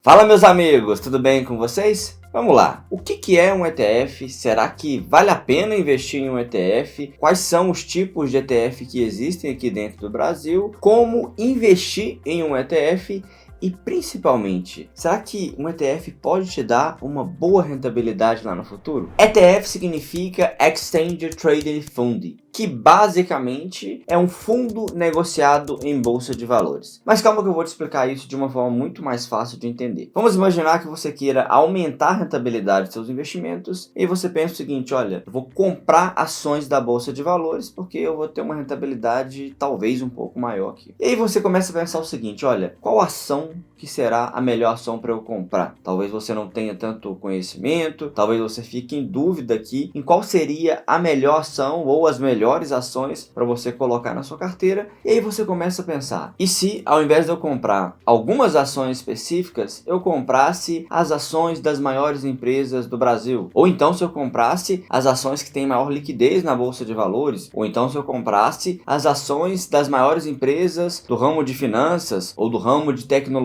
Fala, meus amigos, tudo bem com vocês? Vamos lá, o que é um ETF? Será que vale a pena investir em um ETF? Quais são os tipos de ETF que existem aqui dentro do Brasil? Como investir em um ETF? E principalmente, será que um ETF pode te dar uma boa rentabilidade lá no futuro? ETF significa Exchange Traded Fund, que basicamente é um fundo negociado em bolsa de valores. Mas calma que eu vou te explicar isso de uma forma muito mais fácil de entender. Vamos imaginar que você queira aumentar a rentabilidade dos seus investimentos e você pensa o seguinte: olha, eu vou comprar ações da bolsa de valores porque eu vou ter uma rentabilidade talvez um pouco maior aqui. E aí você começa a pensar o seguinte: olha, qual ação que será a melhor ação para eu comprar? Talvez você não tenha tanto conhecimento, talvez você fique em dúvida aqui em qual seria a melhor ação ou as melhores ações para você colocar na sua carteira. E aí você começa a pensar: e se ao invés de eu comprar algumas ações específicas, eu comprasse as ações das maiores empresas do Brasil? Ou então se eu comprasse as ações que têm maior liquidez na bolsa de valores? Ou então se eu comprasse as ações das maiores empresas do ramo de finanças ou do ramo de tecnologia?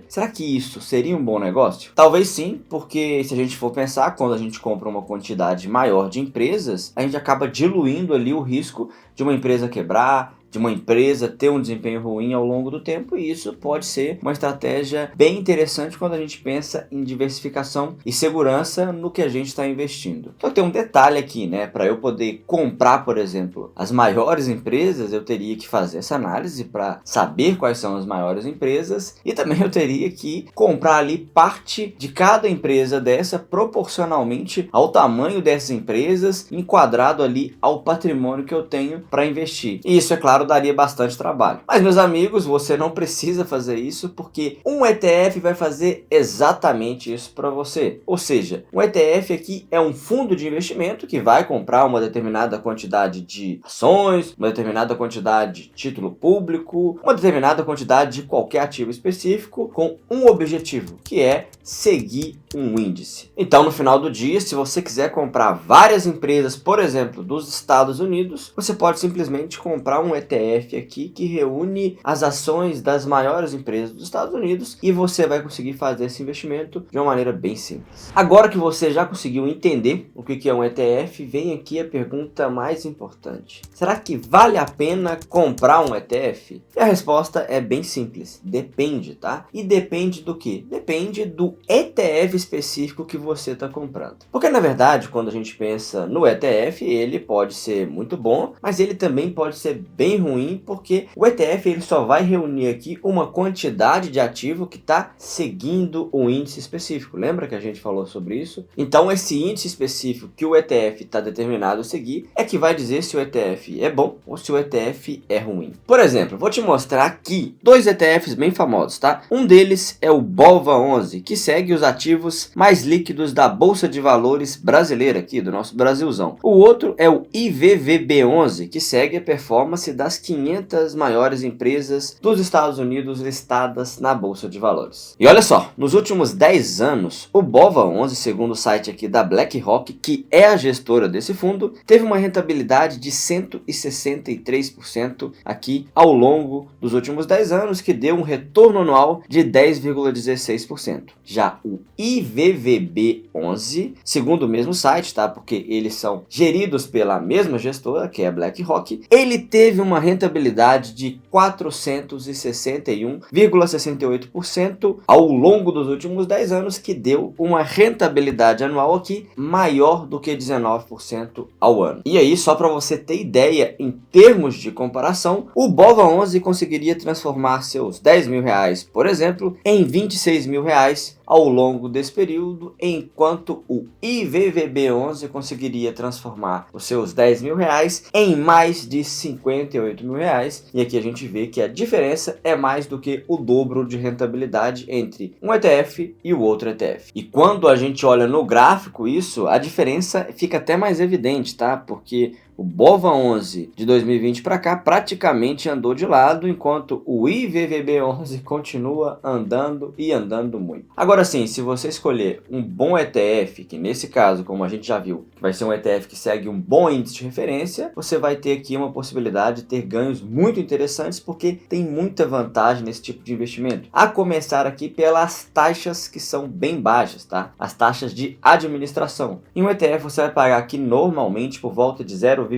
Será que isso seria um bom negócio? Talvez sim, porque se a gente for pensar, quando a gente compra uma quantidade maior de empresas, a gente acaba diluindo ali o risco de uma empresa quebrar, de uma empresa ter um desempenho ruim ao longo do tempo, e isso pode ser uma estratégia bem interessante quando a gente pensa em diversificação e segurança no que a gente está investindo. Então tem um detalhe aqui, né? Para eu poder comprar, por exemplo, as maiores empresas, eu teria que fazer essa análise para saber quais são as maiores empresas, e também eu teria que comprar ali parte de cada empresa dessa proporcionalmente ao tamanho dessas empresas, enquadrado ali ao patrimônio que eu tenho para investir. E isso, é claro, daria bastante trabalho. Mas, meus amigos, você não precisa fazer isso, porque um ETF vai fazer exatamente isso para você. Ou seja, um ETF aqui é um fundo de investimento que vai comprar uma determinada quantidade de ações, uma determinada quantidade de título público, uma determinada quantidade de qualquer ativo específico com um objetivo, que é seguir um índice. Então, no final do dia, se você quiser comprar várias empresas, por exemplo, dos Estados Unidos, você pode simplesmente comprar um ETF aqui que reúne as ações das maiores empresas dos Estados Unidos, e você vai conseguir fazer esse investimento de uma maneira bem simples. Agora que você já conseguiu entender o que é um ETF, vem aqui a pergunta mais importante: será que vale a pena comprar um ETF? E a resposta é bem simples: depende, tá? E depende do quê? Depende do ETF específico que você está comprando. Porque na verdade, quando a gente pensa no ETF, ele pode ser muito bom, mas ele também pode ser bem ruim, porque o ETF ele só vai reunir aqui uma quantidade de ativo que está seguindo um índice específico. Lembra que a gente falou sobre isso? Então esse índice específico que o ETF está determinado a seguir é que vai dizer se o ETF é bom ou se o ETF é ruim. Por exemplo, vou te mostrar aqui dois ETFs bem famosos, tá? Um deles é o BOVA11, que segue os ativos mais líquidos da Bolsa de Valores brasileira aqui, do nosso Brasilzão. O outro é o IVVB11, que segue a performance das 500 maiores empresas dos Estados Unidos listadas na Bolsa de Valores. E olha só, nos últimos 10 anos, o BOVA11, segundo o site aqui da BlackRock, que é a gestora desse fundo, teve uma rentabilidade de 163% aqui ao longo dos últimos 10 anos, que deu um retorno anual de 10,16%. Já o IVVB11, segundo o mesmo site, tá? Porque eles são geridos pela mesma gestora, que é a BlackRock, ele teve uma rentabilidade de 461,68% ao longo dos últimos 10 anos, que deu uma rentabilidade anual aqui maior do que 19% ao ano. E aí, só para você ter ideia, em termos de comparação, o BOVA11 conseguiria transformar seus 10 mil reais, por exemplo, em 26 mil reais ao longo desse período, enquanto o IVVB11 conseguiria transformar os seus 10 mil reais em mais de 58 mil reais. E aqui a gente vê que a diferença é mais do que o dobro de rentabilidade entre um ETF e o outro ETF. E quando a gente olha no gráfico isso, a diferença fica até mais evidente, tá? Porque O BOVA11 de 2020 para cá praticamente andou de lado, enquanto o IVVB11 continua andando e andando muito. Agora sim, se você escolher um bom ETF, que nesse caso, como a gente já viu, vai ser um ETF que segue um bom índice de referência, você vai ter aqui uma possibilidade de ter ganhos muito interessantes, porque tem muita vantagem nesse tipo de investimento. A começar aqui pelas taxas que são bem baixas, tá? As taxas de administração. Em um ETF você vai pagar aqui normalmente por volta de 0,20,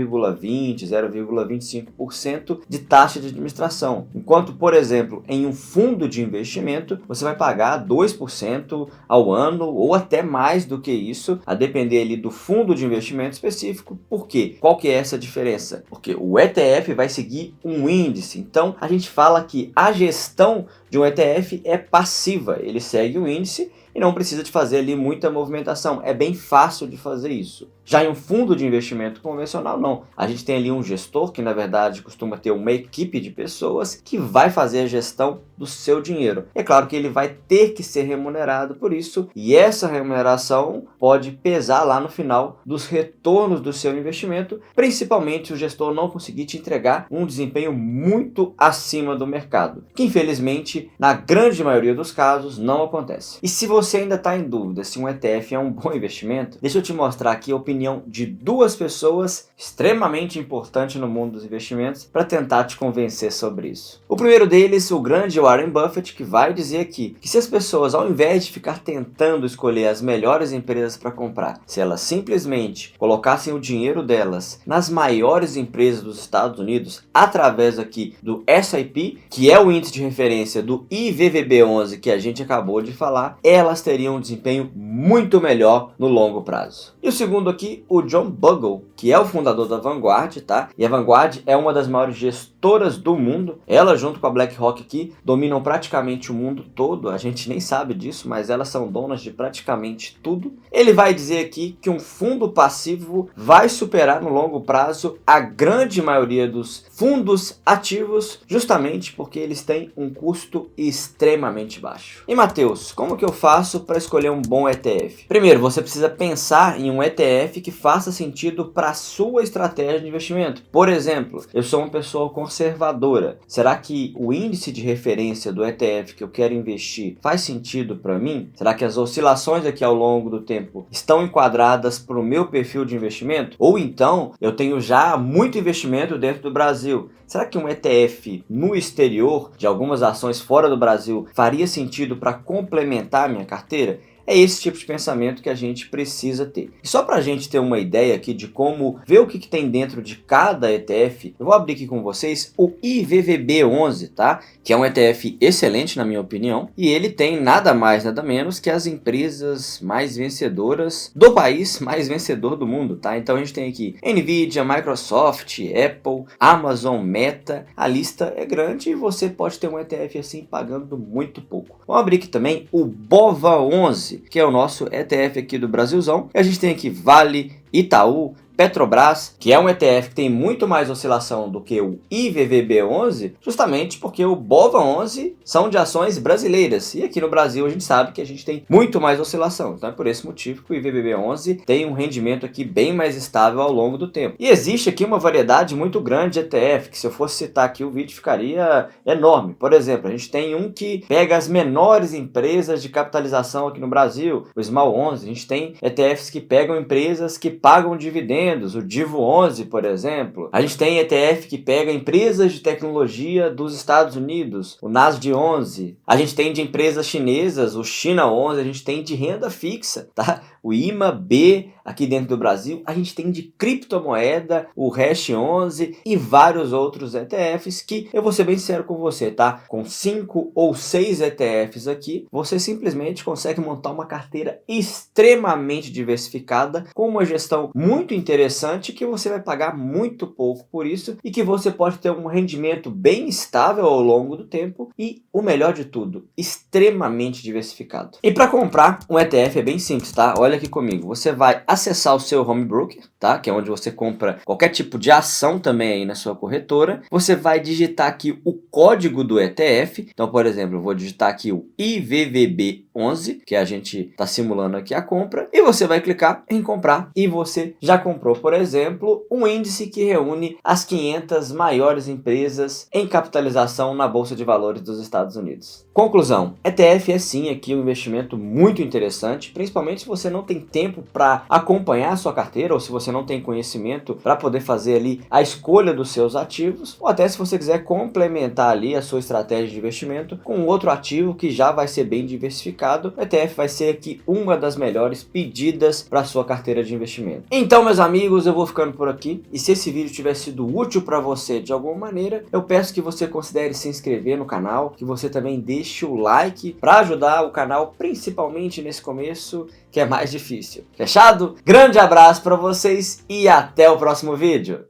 0,25% de taxa de administração. Enquanto, por exemplo, em um fundo de investimento, você vai pagar 2% ao ano ou até mais do que isso, a depender ali do fundo de investimento específico. Por quê? Qual que é essa diferença? Porque o ETF vai seguir um índice. Então, a gente fala que a gestão de um ETF é passiva. Ele segue o índice e não precisa de fazer ali muita movimentação. É bem fácil de fazer isso. Já em um fundo de investimento convencional, não. A gente tem ali um gestor que, na verdade, costuma ter uma equipe de pessoas que vai fazer a gestão do seu dinheiro. É claro que ele vai ter que ser remunerado por isso, e essa remuneração pode pesar lá no final dos retornos do seu investimento, principalmente se o gestor não conseguir te entregar um desempenho muito acima do mercado, que infelizmente, na grande maioria dos casos, não acontece. E se você ainda está em dúvida se um ETF é um bom investimento, deixa eu te mostrar aqui a opinião de duas pessoas extremamente importantes no mundo dos investimentos para tentar te convencer sobre isso. O primeiro deles, o grande Warren Buffett, que vai dizer aqui que se as pessoas, ao invés de ficar tentando escolher as melhores empresas para comprar, se elas simplesmente colocassem o dinheiro delas nas maiores empresas dos Estados Unidos, através aqui do S&P, que é o índice de referência do IVVB11 que a gente acabou de falar, elas teriam um desempenho muito melhor no longo prazo. E o segundo aqui, o John Bogle, que é o fundador da Vanguard, tá? E a Vanguard é uma das maiores gestoras do mundo. Ela, junto com a BlackRock aqui, dominam praticamente o mundo todo. A gente nem sabe disso, mas elas são donas de praticamente tudo. Ele vai dizer aqui que um fundo passivo vai superar no longo prazo a grande maioria dos fundos ativos, justamente porque eles têm um custo extremamente baixo. E Matheus, como que eu faço para escolher um bom ETF? Primeiro, você precisa pensar em um ETF que faça sentido para a sua estratégia de investimento. Por exemplo, eu sou uma pessoa conservadora. Será que o índice de referência do ETF que eu quero investir faz sentido para mim? Será que as oscilações aqui ao longo do tempo estão enquadradas para o meu perfil de investimento? Ou então, eu tenho já muito investimento dentro do Brasil. Será que um ETF no exterior, de algumas ações fora do Brasil, faria sentido para complementar a minha carteira? É esse tipo de pensamento que a gente precisa ter. E só para a gente ter uma ideia aqui de como ver o que tem dentro de cada ETF, eu vou abrir aqui com vocês o IVVB11, tá? Que é um ETF excelente na minha opinião, e ele tem nada mais, nada menos que as empresas mais vencedoras do país, mais vencedor do mundo, tá? Então a gente tem aqui Nvidia, Microsoft, Apple, Amazon, Meta. A lista é grande e você pode ter um ETF assim pagando muito pouco. Vamos abrir aqui também o BOVA11, que é o nosso ETF aqui do Brasilzão. A gente tem aqui Vale, Itaú, Petrobras, que é um ETF que tem muito mais oscilação do que o IVVB11, justamente porque o BOVA11 são de ações brasileiras. E aqui no Brasil a gente sabe que a gente tem muito mais oscilação. Então é por esse motivo que o IVVB11 tem um rendimento aqui bem mais estável ao longo do tempo. E existe aqui uma variedade muito grande de ETF, que se eu fosse citar aqui o vídeo ficaria enorme. Por exemplo, a gente tem um que pega as menores empresas de capitalização aqui no Brasil, o Small 11. A gente tem ETFs que pegam empresas que pagam dividendos, o Divo 11, por exemplo. A gente tem ETF que pega empresas de tecnologia dos Estados Unidos, o Nasdaq 11. A gente tem de empresas chinesas, o China 11. A gente tem de renda fixa, tá? O IMA-B aqui dentro do Brasil. A gente tem de criptomoeda, o Hash 11 e vários outros ETFs que eu vou ser bem sincero com você, tá? Com 5 ou 6 ETFs aqui, você simplesmente consegue montar uma carteira extremamente diversificada com uma gestão muito interessante, que você vai pagar muito pouco por isso e que você pode ter um rendimento bem estável ao longo do tempo e, o melhor de tudo, extremamente diversificado. E para comprar um ETF é bem simples, tá? Olha aqui comigo, você vai acessar o seu home broker, tá? Que é onde você compra qualquer tipo de ação também aí na sua corretora. Você vai digitar aqui o código do ETF. Então, por exemplo, eu vou digitar aqui o IVVB11, que a gente está simulando aqui a compra, e você vai clicar em comprar e você já comprou comprou, por exemplo, um índice que reúne as 500 maiores empresas em capitalização na Bolsa de Valores dos Estados Unidos. Conclusão: ETF é sim aqui um investimento muito interessante, principalmente se você não tem tempo para acompanhar a sua carteira ou se você não tem conhecimento para poder fazer ali a escolha dos seus ativos, ou até se você quiser complementar ali a sua estratégia de investimento com outro ativo que já vai ser bem diversificado. O ETF vai ser aqui uma das melhores pedidas para a sua carteira de investimento. Então, meus amigos, eu vou ficando por aqui, e se esse vídeo tiver sido útil para você de alguma maneira, eu peço que você considere se inscrever no canal, que você também deixe o like para ajudar o canal, principalmente nesse começo que é mais difícil. Fechado? Grande abraço para vocês e até o próximo vídeo!